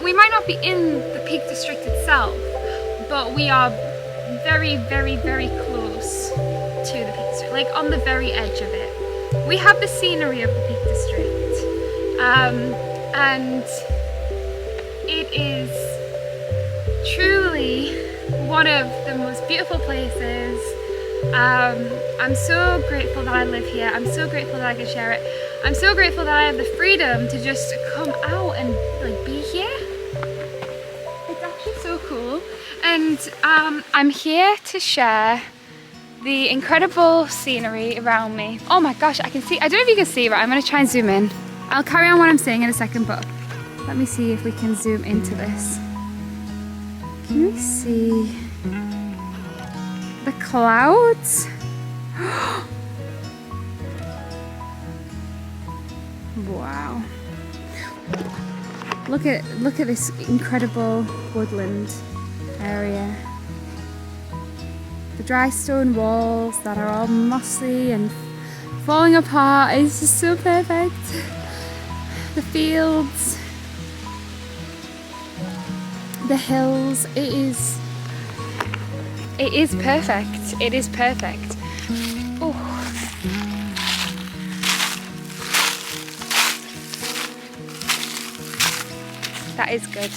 we might not be in the Peak District itself, but we are very, very, very close to the Peak District, like on the very edge of it. We have the scenery of the Peak District, and it is truly one of the most beautiful places. I'm so grateful that I live here. I'm so grateful that I can share it. I'm so grateful that I have the freedom to just come out and like be here. It's actually so cool. And I'm here to share the incredible scenery around me. Oh my gosh, I can see, I don't know if you can see, but I'm gonna try and zoom in. I'll carry on what I'm saying in a second, but let me see if we can zoom into this. Can we see the clouds? Wow. Look at this incredible woodland area. The dry stone walls that are all mossy and falling apart is just so perfect. The fields, the hills, it is perfect. It is perfect. Oh. That is good.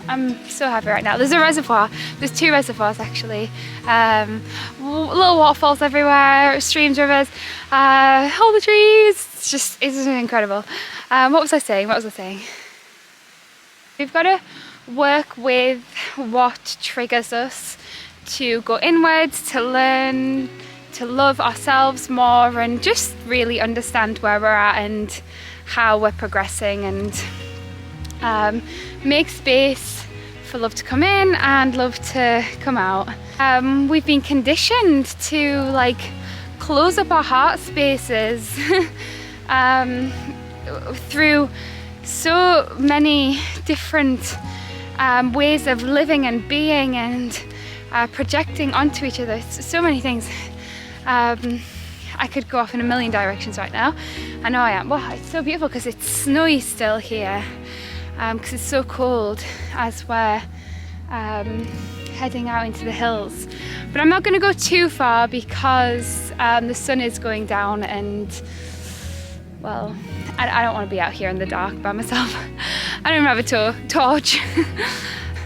I'm so happy right now. There's a reservoir. There's two reservoirs actually. Little waterfalls everywhere, streams, rivers, all the trees. It's incredible. What was I saying? We've got to work with what triggers us to go inwards, to learn, to love ourselves more, and just really understand where we're at and how we're progressing, and make space for love to come in and love to come out. We've been conditioned to like close up our heart spaces through so many different ways of living and being and projecting onto each other. So many things. I could go off in a million directions right now. I know I am. Well, it's so beautiful because it's snowy still here. Because it's so cold as we're heading out into the hills. But I'm not going to go too far because the sun is going down, and well, I don't want to be out here in the dark by myself. I don't even have a torch.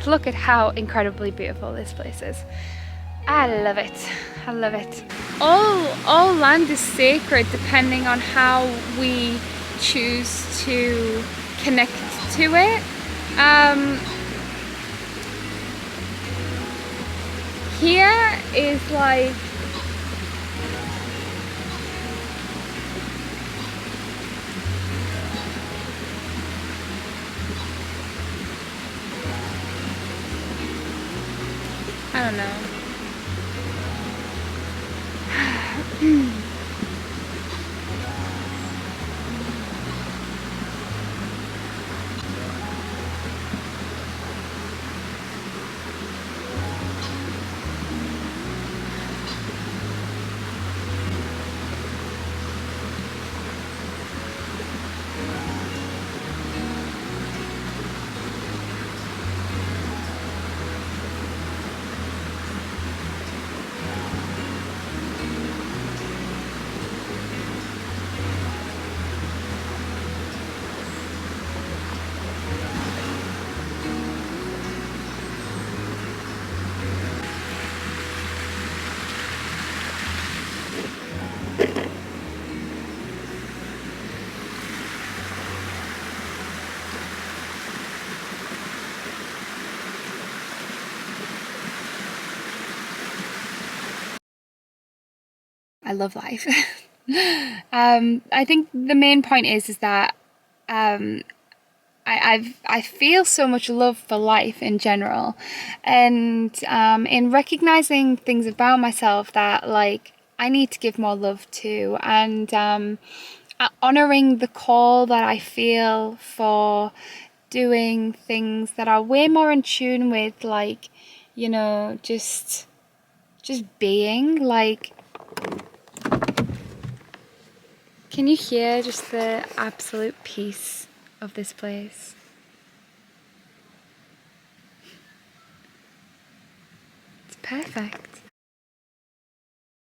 Look at how incredibly beautiful this place is. I love it. I love it. All land is sacred depending on how we choose to connect to it. Here is like I don't know. I love life. I think the main point is that I feel so much love for life in general, and in recognizing things about myself that like I need to give more love to, and honoring the call that I feel for doing things that are way more in tune with, like, you know, just being. Like, can you hear just the absolute peace of this place? Perfect.